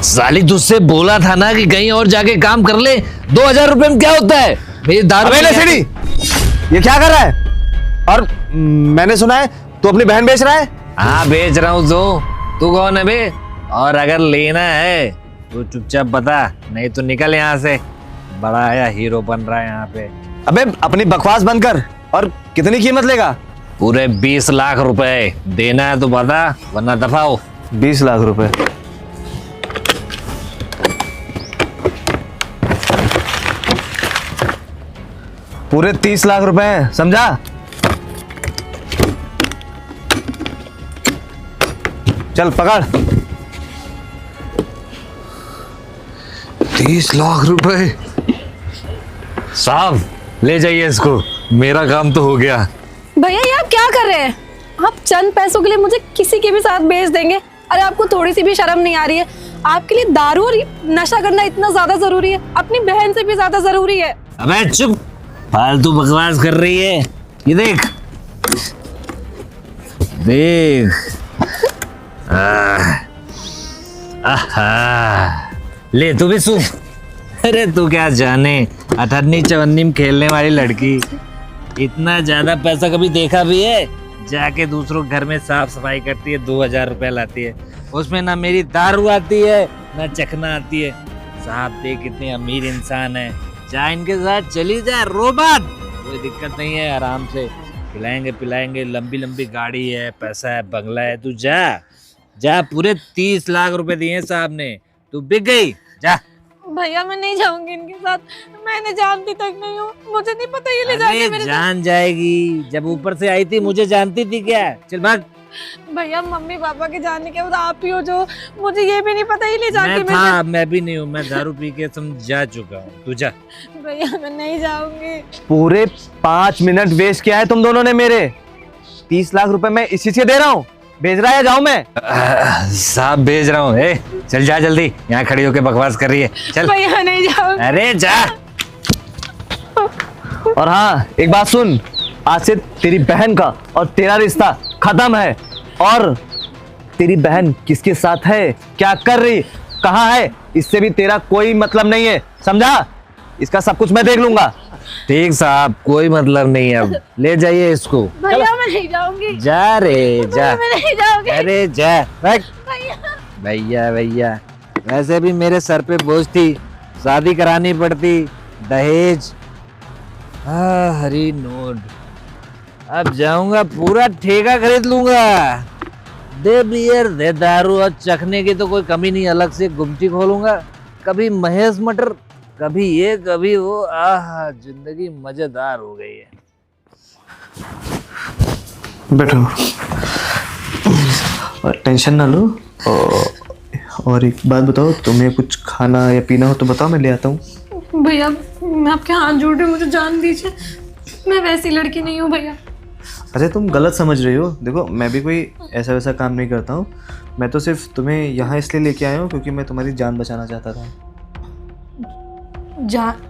साली तुझसे बोला था ना कि कहीं और जाके काम कर ले। 2000 रुपए में क्या होता है? मेरी दारू अबे नशेड़ी, ये क्या कर रहा है? और मैंने सुना है तू अपनी बहन बेच रहा है। हाँ बेच रहा हूँ। तू कौन है बे? और अगर लेना है तो चुपचाप बता, नहीं तो निकल यहाँ से। बड़ा आया हीरो बन रहा है यहाँ पे। अबे अपनी बकवास बंद कर। और कितनी कीमत लेगा? पूरे 20 लाख रुपए देना है तो बता, वरना दफा हो। 20 लाख रुपए? पूरे 30 लाख रुपए हैं, समझा? चल पकड़। 30 लाख रुपए? साहब ले जाइए इसको, मेरा काम तो हो गया। भैया ये आप क्या कर रहे हैं? आप चंद पैसों के लिए मुझे किसी के भी साथ बेच देंगे? अरे आपको थोड़ी सी भी शर्म नहीं आ रही है? आपके लिए दारू और नशा करना इतना ज्यादा जरूरी है? अपनी बहन से भी ज्यादा जरूरी है? अबे चुप, फालतू बकवास कर रही है। ये देख देख। ले तू भी सुन। अरे तू क्या जाने, 58-54 में खेलने वाली लड़की इतना ज्यादा पैसा कभी देखा भी है? जाके दूसरों घर में साफ सफाई करती है, 2000 रुपए लाती है। उसमें ना मेरी दारू आती है ना चखना आती है। साहब देख कितने अमीर इंसान है, जा इनके साथ चली जा, रो मत, कोई दिक्कत नहीं है, आराम से खिलाएंगे पिलाएंगे, लंबी लंबी गाड़ी है, पैसा है, बंगला है। तू जा जा, पूरे 30 लाख रुपए दिए साहब ने, तू बिक गई, जा। भैया मैं नहीं जाऊंगी इनके साथ, मैंने जानती तक नहीं हूँ, मुझे नहीं पता ये ले जाके मेरे जान जाएगी, जब ऊपर से आई थी मुझे जानती थी क्या? चल भाग। भैया मम्मी पापा के जानने के बाद आप ही हो जो, मुझे ये भी नहीं पता ये ले जाके मैं भी नहीं हूँ, मैं दारू पी के समझा चुका हूँ, तू जा। भैया मैं नहीं जाऊंगी। पूरे 5 मिनट वेस्ट किया है तुम दोनों ने मेरे। 30 लाख रुपए मैं इसी से दे रहा हूँ, भेज रहा है, जाऊं मैं? साहब भेज रहा हूँ। चल जा जल्दी, यहाँ खड़ी होके बकवास कर रही है, चल। भैया नहीं जाऊंगी। अरे जा। और हाँ एक बात सुन, आज से तेरी बहन का और तेरा रिश्ता खत्म है। और तेरी बहन किसके साथ है, क्या कर रही, कहाँ है, इससे भी तेरा कोई मतलब नहीं है, समझा? इसका सब कुछ मैं देख लूंगा। ठीक साहब, कोई मतलब नहीं है, अब ले जाइए इसको। भैया मैं नहीं जाऊंगी। जा रे जा। मैं नहीं जाऊंगी। अरे जा भाग। भैया भैया वैसे भी मेरे सर पे बोझ थी, शादी करानी पड़ती, दहेज, हरी नोट। अब जाऊंगा पूरा ठेका खरीद लूंगा। दे बियर दे दारू, और चखने की तो कोई कमी नहीं, अलग से गुमटी खोलूंगा, कभी महेश मटर, कभी ये कभी वो। आह जिंदगी मजेदार हो गई है। बैठो और टेंशन ना लो। और एक बात बताओ, तुम्हें कुछ खाना या पीना हो तो बताओ, मैं ले आता हूँ। भैया मैं आपके हाथ जोड़ रही हूँ, मुझे जान दीजिए, मैं वैसी लड़की नहीं हूँ भैया। अरे तुम गलत समझ रही हो। देखो मैं भी कोई ऐसा वैसा काम नहीं करता हूँ, मैं तो सिर्फ तुम्हें यहाँ इसलिए लेके आया हूँ क्योंकि मैं तुम्हारी जान बचाना चाहता था।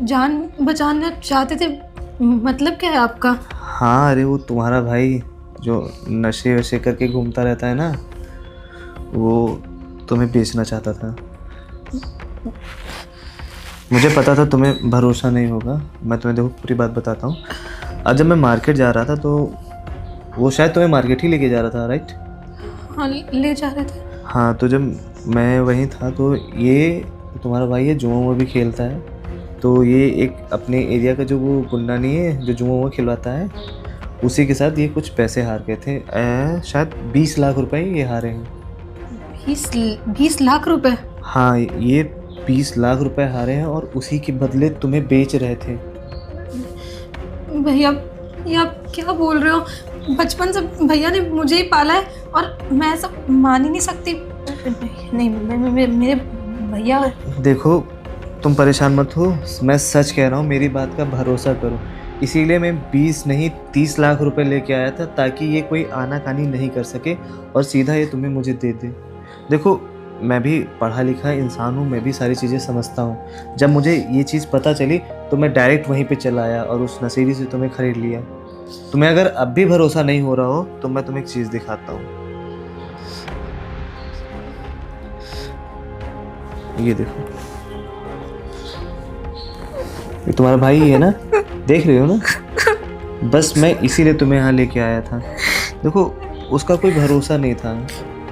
जान बचाना चाहते थे? मतलब क्या है आपका? हाँ अरे वो तुम्हारा भाई जो नशे वशे करके घूमता रहता है ना, वो तुम्हें बेचना चाहता था। मुझे पता था तुम्हें भरोसा नहीं होगा। मैं तुम्हें देखो पूरी बात बताता हूँ। आज जब मैं मार्केट जा रहा था तो वो शायद तुम्हें मार्केट ही लेके जा रहा था, राइट? हाँ ले जा रहे थे। हाँ तो जब मैं वहीं था तो ये तुम्हारा भाई है, जुआ वुआ भी खेलता है। तो ये एक अपने एरिया का जो वो गुंडा नहीं है जो जुआ वुआ खिलवाता है, उसी के साथ ये कुछ पैसे हार गए थे। शायद 20 लाख रुपए ये हारे हैं। 20 लाख रुपए? हाँ ये 20 लाख रुपए हारे हैं और उसी के बदले तुम्हें बेच रहे थे। भैया ये आप क्या बोल रहे हो? बचपन से भैया ने मुझे ही पाला है और मैं सब मान ही नहीं सकती। नहीं मेरे भैया। देखो तुम परेशान मत हो, मैं सच कह रहा हूँ, मेरी बात का भरोसा करो। इसीलिए मैं 20 नहीं 30 लाख रुपए लेके आया था ताकि ये कोई आनाकानी नहीं कर सके और सीधा ये तुम्हें मुझे दे दे। देखो मैं भी पढ़ा लिखा इंसान हूँ, मैं भी सारी चीज़ें समझता हूँ। जब मुझे ये चीज़ पता चली तो मैं डायरेक्ट वहीं पे चला आया और उस नशेड़ी से तुम्हें ख़रीद लिया। तुम्हें अगर अब भी भरोसा नहीं हो रहा हो तो मैं तुम्हें एक चीज़ दिखाता हूँ। ये देखो, ये तुम्हारा भाई है ना, देख रहे हो ना। बस मैं इसीलिए तुम्हें यहाँ लेके आया था। देखो उसका कोई भरोसा नहीं था,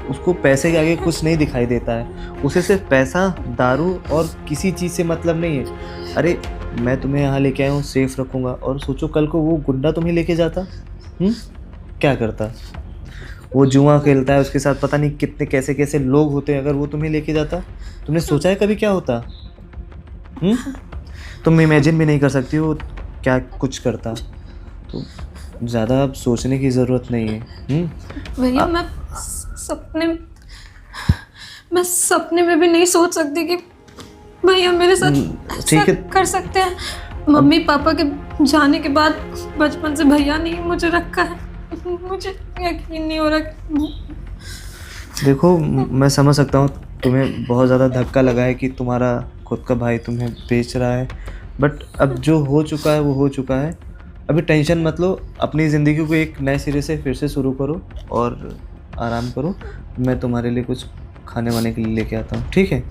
उसको पैसे के आगे कुछ नहीं दिखाई देता है, उसे सिर्फ पैसा, दारू और किसी चीज़ से मतलब नहीं है। अरे मैं तुम्हें यहाँ लेके आया हूँ, सेफ रखूँगा, और सोचो कल को वो गुंडा तुम्हें लेके जाता, क्या करता? वो जुआ खेलता है, उसके साथ पता नहीं कितने कैसे कैसे लोग होते हैं, अगर वो तुम्हें लेके जाता, तुमने सोचा है कभी क्या होता? तुम इमेजिन भी नहीं कर सकती हो क्या कुछ करता। तो ज़्यादा अब सोचने की ज़रूरत नहीं है। भैया मैं सपने में भी नहीं सोच सकती कि भैया मेरे साथ ठीक है। कर सकते हैं। मम्मी पापा के जाने के बाद बचपन से भैया ने मुझे रखा है, मुझे यकीन नहीं हो रहा। देखो मैं समझ सकता हूँ तुम्हें बहुत ज़्यादा धक्का लगा है कि तुम्हारा खुद का भाई तुम्हें बेच रहा है, बट अब जो हो चुका है वो हो चुका है। अभी टेंशन मत लो, अपनी ज़िंदगी को एक नए सिरे से फिर से शुरू करो और आराम करो। मैं तुम्हारे लिए कुछ खाने वाने के लिए लेके आता हूँ, ठीक है?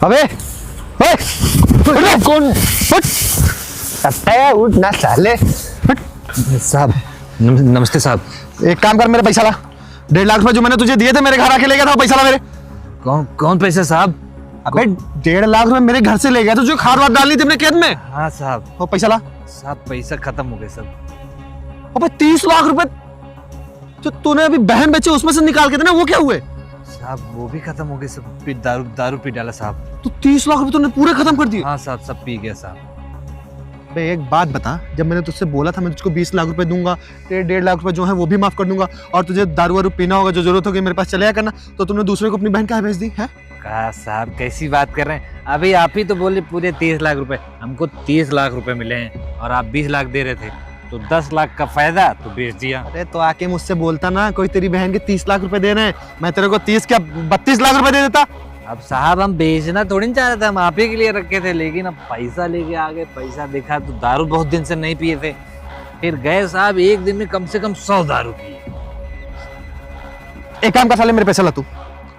अबे ओए, कौन उठ ना साले। साहब नमस्ते साहब। एक काम कर, मेरे पैसा ला। 1.5 लाख रुपए जो मैंने तुझे दिए थे, मेरे घर आके ले गया था, वो पैसा ला मेरे। कौन पैसे साहब? अबे 1.5 लाख रुपए मेरे घर से ले गया था, जो खाद वाद डालनी थी अपने खेत में। हाँ साहब। वो पैसा ला। साहब पैसा खत्म हो गए सब। अबे 30 लाख रुपए जो तूने अभी बहन बेचे उसमें से निकाल के थे ना, वो क्या हुए? साहब वो भी खत्म हो गए सब। दारू पी डाला साहब। तो 30 लाख रुपए तूने पूरे खत्म कर दिए? हाँ साहब सब पी गया साहब। बे एक बात बता, जब मैंने तुझसे बोला था मैं तुझको 20 लाख रुपए दूंगा, 1.5 लाख रुपए जो है वो भी माफ कर दूंगा, और तुझे दारू वारू पीना होगा, जो जरूरत होगी मेरे पास चले आया करना, तो तुमने दूसरे को अपनी बहन कहाँ भेज दी है? कहा साहब कैसी बात कर रहे हैं? अभी आप ही तो बोले पूरे 30 लाख रुपए। हमको 30 लाख रुपए मिले हैं और आप 20 लाख दे रहे थे, तो 10 लाख का फायदा तो बेच दिया। अरे तो आके मुझसे बोलता ना, कोई तेरी बहन के 30 लाख रुपए दे रहे हैं, मैं तेरे को 30 क्या 32 लाख रुपए दे देता। अब साहब हम बेचना थोड़ी नहीं चाह रहे थे, हम आप ही के लिए रखे थे, लेकिन अब पैसा लेके आ गए। पैसा देखा तो दारू बहुत दिन से नहीं पिए थे, फिर गए साहब एक दिन में कम से कम 100 दारू पिए। एक काम कर साले, मेरे पैसा ला तू।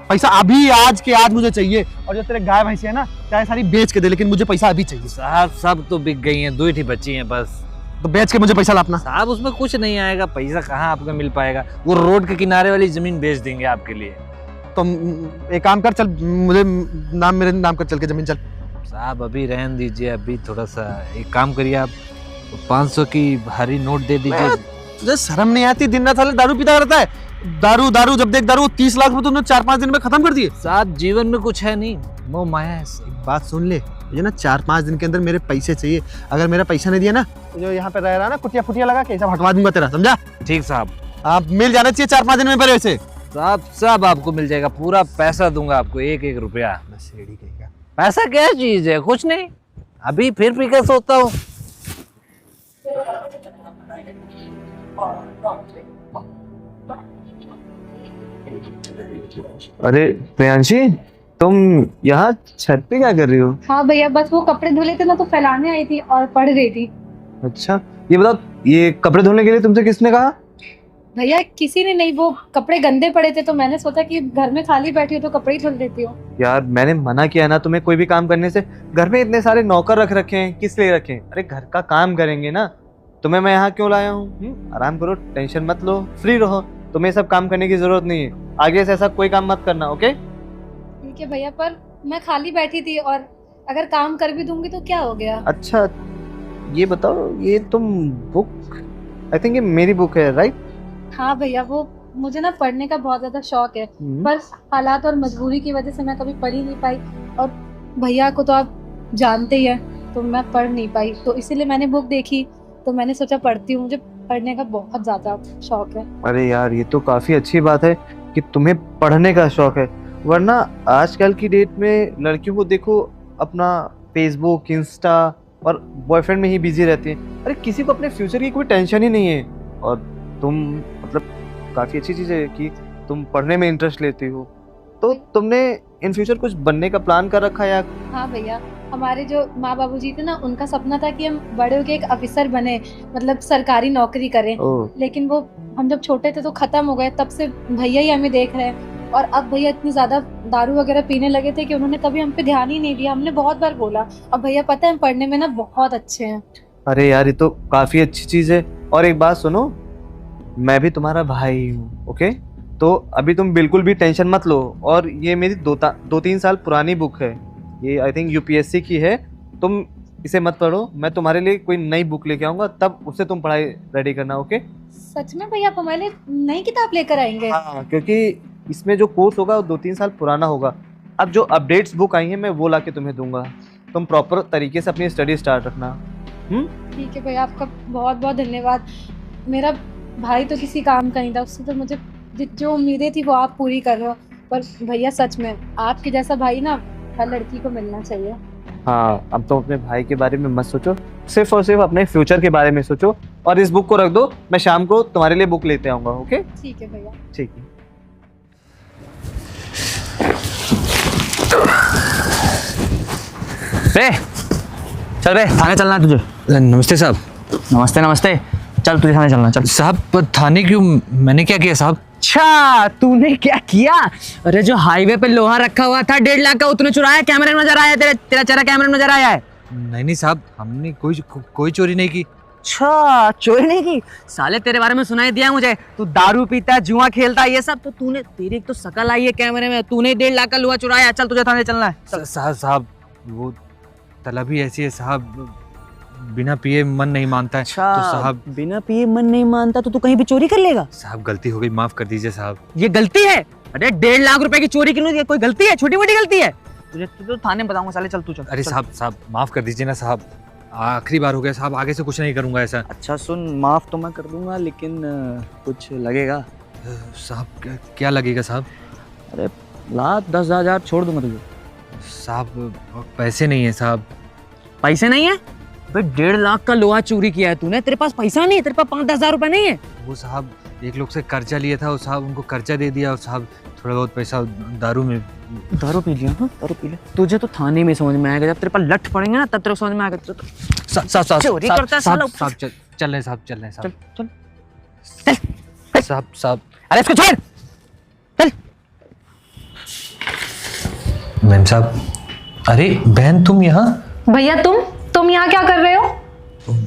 पैसा अभी आज के आज मुझे चाहिए, और जो तेरे गाय भैंसी है ना, चाहे सारी बेच के दे, लेकिन मुझे पैसा अभी चाहिए। साहब सब तो बिक गई हैं, 2 ही बची हैं बस। तो बेच के मुझे पैसा ला अपना। साहब उसमें कुछ नहीं आएगा, पैसा कहाँ आपको मिल पाएगा? वो रोड के किनारे वाली जमीन बेच देंगे आपके लिए। तो एक काम कर, चल मुझे मेरे नाम कर, चल के जमीन चल। साहब अभी रहने दीजिए, अभी थोड़ा सा एक काम करिए, आप 500 की भारी नोट दे दीजिए। तुझे शर्म नहीं आती? दिन रात साले दारू पीता रहता है, दारू दारू, जब देख दारू। 30 लाख रुपए तुमने 4-5 दिन में खत्म कर दिए। साहब जीवन में कुछ है नहीं, मोह माया है। एक बात सुन ले, मुझे ना 4-5 दिन के अंदर मेरे पैसे चाहिए। अगर मेरा पैसा नहीं दिया ना, तो जो यहाँ पे रह रहा है ना कुटिया फुटिया लगा के, सब हटवा दूंगा तेरा, समझा? ठीक साहब। आप मिल जाना चाहिए 4-5 दिन में मेरे पैसे। साहब सब आपको मिल जाएगा, पूरा पैसा दूंगा आपको, 1-1 रुपया। पैसा क्या चीज है? कुछ नहीं, अभी फिर पी के सोता हूँ। अरे प्रियांशी, तुम यहाँ छत पे क्या कर रही हो? हाँ भैया, बस वो कपड़े धुले थे ना, तो फैलाने आई थी और पढ़ रही थी। अच्छा ये बताओ, ये कपड़े धोने के लिए तुमसे किसने कहा? भैया किसी ने नहीं, वो कपड़े गंदे पड़े थे, तो मैंने सोचा कि घर में खाली बैठी हो तो कपड़े ही धुल देती हो। यार मैंने मना किया ना तुम्हें कोई भी काम करने से। घर में इतने सारे नौकर रख रखे हैं, किस लिए रखे हैं? अरे घर का काम करेंगे ना। तुम्हें मैं यहाँ क्यों लाया हूँ? आराम करो, टेंशन मत लो, फ्री रहो। तुम्हें सब काम करने की जरूरत नहीं है, आगे से ऐसा कोई काम मत करना, ओके? ठीक है भैया, पर मैं खाली बैठी थी, और अगर काम कर भी दूंगी तो क्या हो गया? अच्छा ये बताओ, ये तुम बुक, आई थिंक ये मेरी बुक है, राइट? हाँ भैया, वो मुझे ना पढ़ने का बहुत ज्यादा शौक है, पर हालात और मजबूरी की वजह से मैं कभी पढ़ ही नहीं पाई, और भैया को तो आप जानते ही हैं, तो मैं पढ़ नहीं पाई, तो इसीलिए मैंने बुक देखी, तो मैंने सोचा पढ़ती हूँ। मुझे पढ़ने का बहुत ज्यादा शौक है। अरे यार ये तो काफी अच्छी बात है कि तुम्हें पढ़ने का शौक है, वरना आजकल की डेट में लड़कियों को देखो अपना फेसबुक, इंस्टा और बॉयफ्रेंड में ही बिजी रहती हैं। अरे किसी को अपने फ्यूचर की कोई टेंशन ही नहीं है, और तुम मतलब काफ़ी अच्छी चीज़ है कि तुम पढ़ने में इंटरेस्ट लेती हो। तो तुमने इन फ्यूचर कुछ बनने का प्लान कर रखा है या? हाँ भैया, हमारे जो माँ बाबूजी थे ना, उनका सपना था कि हम बड़े होके एक ऑफिसर बने, मतलब सरकारी नौकरी करें। ओह, लेकिन वो हम जब छोटे थे तो खत्म हो गए, तब से भैया ही हमें देख रहे हैं। और अब भैया इतनी ज्यादा दारू वगैरह पीने लगे थे कि उन्होंने कभी हम पे ध्यान ही नहीं दिया। हमने बहुत बार बोला। अब भैया पता है, हम पढ़ने में ना बहुत अच्छे हैं। अरे यार, ये तो काफी अच्छी चीज है। और एक बात सुनो, मैं भी तुम्हारा भाई हूँ, ओके? तो अभी तुम बिल्कुल भी टेंशन मत लो। और ये मेरी 2-3 साल पुरानी बुक है, ये आई थिंक यूपीएससी की है। तुम इसे मत पढ़ो, मैं तुम्हारे लिए कोई नई बुक लेके आऊंगा, तब उससे तुम पढ़ाई रेडी करना, ओके? सच में भैया, आप हमारे लिए नई किताब लेकर आएंगे? हाँ, क्योंकि इसमें जो कोर्स होगा वो 2-3 साल पुराना होगा। अब जो अपडेट्स बुक आई है मैं वो ला के तुम्हें दूंगा। तुम प्रॉपर तरीके से अपनी स्टडी स्टार्ट रखना। ठीक है भैया, आपका बहुत बहुत धन्यवाद। मेरा भाई तो किसी काम का नहीं था, उससे तो मुझे जो उम्मीदें थी वो आप पूरी कर रहे हो। पर भैया सच में आपके जैसा भाई ना हर लड़की को मिलना चाहिए। हाँ, अब तुम अपने भाई के बारे में मत सोचो, सिर्फ और सिर्फ अपने फ्यूचर के बारे में सोचो। और इस बुक को रख दो, मैं शाम को तुम्हारे लिए बुक लेते आऊंगा, ओके? ठीक है भैया। ठीक है। रे चल बे, थाने चलना है तुझे। नमस्ते साहब। नमस्ते नमस्ते, चल तुझे थाने चलना, चल। साहब थाने क्यों? मैंने क्या किया साहब? अच्छा, तूने क्या किया? अरे जो हाईवे पे लोहा रखा हुआ था 1.5 लाख का, वो तूने चुराया। कैमरे में नजर आया, तेरा चेहरा कैमरे में नजर आया है। नहीं साहब, हमने कोई चोरी नहीं की। अच्छा, चोरी नहीं की? साले तेरे बारे में सुनाई दिया मुझे, तू दारू पीता है, जुआ खेलता है, ये सब। तो तूने, तेरी एक तो शकल आई है कैमरे में, तूने 1.5 लाख का लोहा चुराया। चल तुझे थाने चलना है। साहब वो तलब ही ऐसी है साहब, बिना पिए मन नहीं मानता है। तो साहब बिना पिए मन नहीं मानता तो तू कहीं भी चोरी कर लेगा? साहब गलती हो गई, माफ कर दीजिए साहब। ये गलती है? अरे 1.5 लाख रुपए की चोरी की कोई गलती है? छोटी मोटी गलती है? तुझे तो थाने में बताऊंगा साले। चल तू चल। अरे साहब माफ कर दीजिए ना साहब, आखिरी बार हो गया साहब, आगे से कुछ नहीं करूंगा ऐसा। अच्छा सुन, माफ तो मैं कर दूंगा, लेकिन कुछ लगेगा। साहब क्या लगेगा साहब? अरे लाख 10,000 छोड़ दूंगा तुझे। साहब पैसे नहीं है साहब। पैसे नहीं है? भाई 1.5 लाख का लोहा चोरी किया है तूने, तेरे पास पैसा नहीं है? तेरे पास 5-10 हजार रुपए नहीं है? वो साहब एक लोग से कर्जा लिया था, और साहब उनको कर्जा दे दिया, और साहब थोड़ा बहुत पैसा दारू में। दारू पी लिया? हाँ दारू पी लिया। तुझे तो थाने में समझ में आएगा, जब तेरे पास लठ पड़ेंगे ना तब तेरे को समझ में आएगा। साहब चोरी करता है साला। साहब चल रहे साहब, चल रहे चल साहब। चल साहब अरे इसको छोड़, चल। मैम साहब, अरे बहन तुम यहाँ? भैया तुम यहाँ क्या कर रहे हो?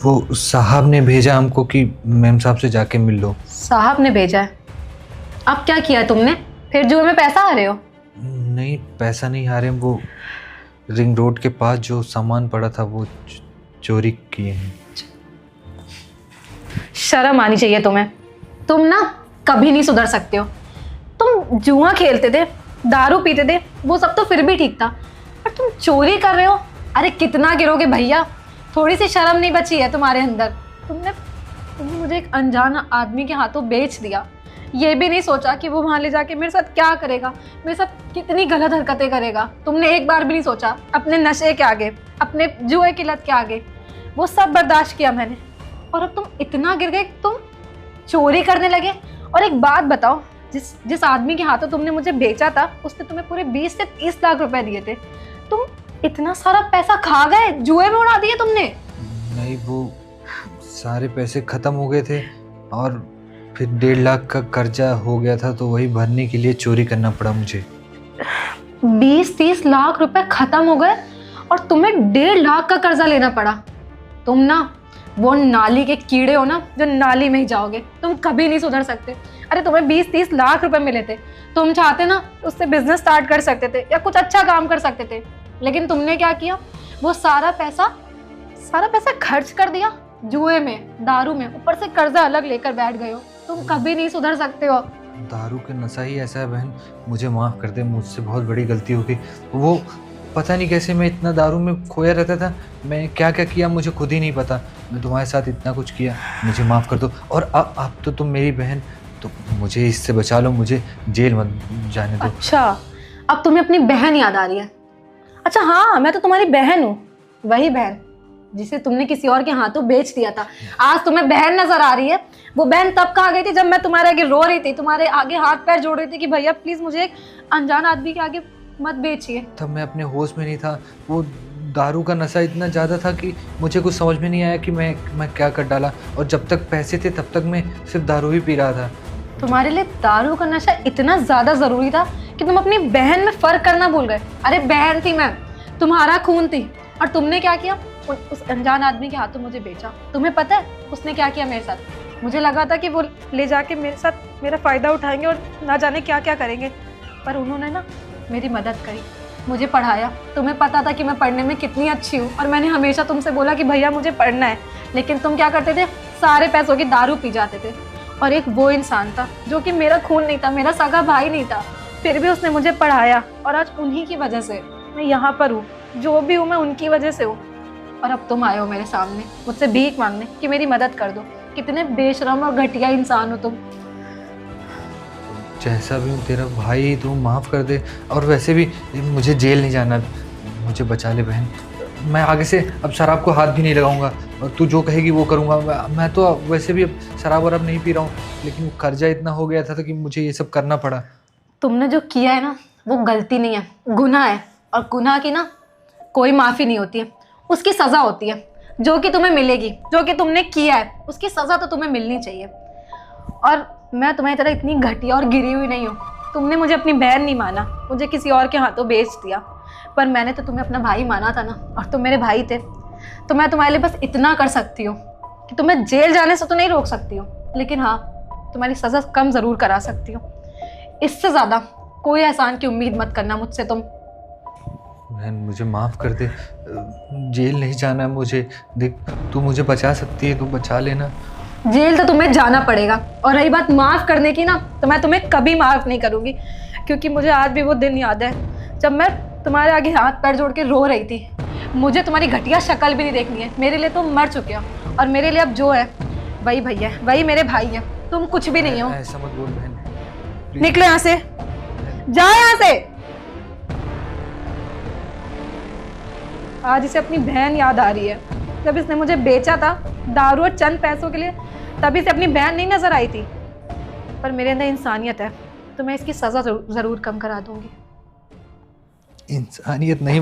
वो साहब ने भेजा हमको कि मैम साहब से जाके मिल लो। साहब ने भेजा है? अब क्या किया तुमने? फिर जुए में पैसा हारे हो? नहीं पैसा नहीं हारे, वो रिंग रोड के पास जो सामान पड़ा था वो चोरी किए हैं। शर्म आनी चाहिए तुम्हें। तुम ना कभी नहीं सुधर सकते हो। तुम जुआ खेलते थे, दारू पीते थे, वो सब तो फिर भी ठीक था, पर तुम चोरी कर रहे हो। अरे कितना गिरोगे भैया? थोड़ी सी शर्म नहीं बची है तुम्हारे अंदर? तुमने मुझे एक अनजान आदमी के हाथों बेच दिया। ये भी नहीं सोचा कि वो वहाँ ले जाके मेरे साथ क्या करेगा, मेरे साथ कितनी गलत हरकतें करेगा। तुमने एक बार भी नहीं सोचा अपने नशे के आगे, अपने जुए की लत के आगे। वो सब बर्दाश्त किया मैंने, और अब तुम इतना गिर गए, तुम चोरी करने लगे। और एक बात बताओ, जिस आदमी के हाथों तुमने मुझे बेचा था, उसने तुम्हें पूरे 20 से 30 लाख रुपए दिए थे। तुम इतना सारा पैसा खा गए, जुए में उड़ा दिए तुमने। नहीं, वो सारे पैसे खत्म हो गए थे, और फिर 1.5 लाख का कर्जा हो गया था, तो वही भरने के लिए चोरी करना पड़ा मुझे। 20-30 लाख रुपए खत्म हो गए और तुम्हें 1.5 लाख का कर्जा लेना पड़ा। तुम ना वो नाली के कीड़े हो ना, जो नाली में ही जाओगे। तुम कभी नहीं सुधर सकते। अरे तुम्हें 20-30 लाख रुपए मिले थे, तुम चाहते ना उससे बिजनेस स्टार्ट कर सकते थे या कुछ अच्छा काम कर सकते थे, लेकिन तुमने क्या किया? वो सारा पैसा खर्च कर दिया जुए में, दारू में, ऊपर से कर्जा अलग लेकर बैठ गए हो। तुम कभी नहीं सुधर सकते हो। दारू का नशा ही ऐसा है बहन, मुझे माफ़ कर दे, मुझसे बहुत बड़ी गलती हो गई। वो पता नहीं कैसे मैं इतना दारू में खोया रहता था, मैं क्या क्या किया मुझे खुद ही नहीं पता। मैं तुम्हारे साथ इतना कुछ किया, मुझे माफ़ कर दो। और अब तो तुम मेरी बहन, तो मुझे इससे बचा लो, मुझे जेल मत जाने दो। अच्छा, अब तुम्हें अपनी बहन याद आ रही है? अच्छा हाँ, मैं तो तुम्हारी बहन हूँ, वही बहन जिसे तुमने किसी और के हाथों बेच दिया था। आज तुम्हें बहन नजर आ रही है। वो बहन तब कहाँ गई थी जब मैं तुम्हारे आगे रो रही थी, तुम्हारे आगे हाथ पैर जोड़ रही थी कि भैया प्लीज मुझे एक अनजान आदमी के आगे मत बेचिए। तब मैं अपने होश में नहीं था। वो दारू का नशा इतना ज़्यादा था कि मुझे कुछ समझ में नहीं आया कि मैं क्या कर डाला। और जब तक पैसे थे तब तक मैं सिर्फ दारू ही पी रहा था। तुम्हारे लिए दारू का नशा इतना ज्यादा जरूरी था कि तुम अपनी बहन में फर्क करना भूल गए। अरे बहन थी मैं, तुम्हारा खून थी, और तुमने क्या किया? उस अनजान आदमी के हाथों मुझे बेचा। तुम्हें पता है उसने क्या किया मेरे साथ? मुझे लगा था कि वो ले जाके मेरे साथ मेरा फ़ायदा उठाएंगे और ना जाने क्या क्या करेंगे, पर उन्होंने ना मेरी मदद करी, मुझे पढ़ाया। तुम्हें पता था कि मैं पढ़ने में कितनी अच्छी हूँ, और मैंने हमेशा तुमसे बोला कि भैया मुझे पढ़ना है, लेकिन तुम क्या करते थे? सारे पैसों की दारू पी जाते थे। और एक वो इंसान था जो कि मेरा खून नहीं था, मेरा सगा भाई नहीं था, फिर भी उसने मुझे पढ़ाया, और आज उन्हीं की वजह से मैं यहाँ पर हूँ। जो भी हूँ मैं उनकी वजह से हूँ। और अब तुम आए हो मेरे सामने मुझसे भीख मांगने कि मेरी मदद कर दो। कितने बेशरम और घटिया इंसान हो तुम। जैसा भी हूँ तेरा भाई, तू माफ़ कर दे। और वैसे भी मुझे जेल नहीं जाना, मुझे बचा ले बहन। मैं आगे से अब शराब को हाथ भी नहीं लगाऊंगा, और तू जो कहेगी वो करूँगा। मैं तो वैसे भी अब शराब वराब नहीं पी रहा हूँ, लेकिन कर्जा इतना हो गया था कि मुझे ये सब करना पड़ा। तुमने जो किया है ना वो गलती नहीं है, गुनाह है, और गुनाह की ना कोई माफ़ी नहीं होती है, उसकी सज़ा होती है जो कि तुम्हें मिलेगी। जो कि तुमने किया है उसकी सज़ा तो तुम्हें मिलनी चाहिए। और मैं तुम्हारी तरह इतनी घटिया और गिरी हुई नहीं हूँ। तुमने मुझे अपनी बहन नहीं माना, मुझे किसी और के हाथों बेच दिया, पर मैंने तो तुम्हें अपना भाई माना था ना, और तुम मेरे भाई थे। तो मैं तुम्हारे लिए बस इतना कर सकती हूँ कि तुम्हें जेल जाने से तो नहीं रोक सकती हूँ, लेकिन हाँ तुम्हारी सज़ा कम ज़रूर करा सकती हूँ। इससे ज़्यादा कोई एहसान की उम्मीद मत करना मुझसे तुम। बहन मुझे माफ़ कर दे, जेल नहीं जाना मुझे। देख तू मुझे बचा सकती है, तू बचा लेना। जेल तो तुम्हें जाना पड़ेगा, और रही बात माफ़ करने की ना, तो मैं तुम्हें कभी माफ़ नहीं करूँगी, क्योंकि मुझे आज भी वो दिन याद है जब मैं तुम्हारे आगे हाथ पैर जोड़ के रो रही थी। मुझे तुम्हारी घटिया शक्ल भी नहीं देखनी है। मेरे लिए तुम मर चुके हो, और मेरे लिए अब जो है वही भैया है, वही मेरे भाई है। तुम कुछ भी नहीं हो। ऐसा मत बोल बहन। निकलो यहाँ से, जाओ यहाँ से। आज इसे अपनी बहन याद आ रही है। जब इसने मुझे बेचा था दारू और चंद पैसों के लिए, तभी से अपनी बहन नहीं नजर आई थी, पर मेरे अंदर इंसानियत है, तो मैं इसकी सज़ा ज़रूर कम करा दूंगी। इंसानियत नहीं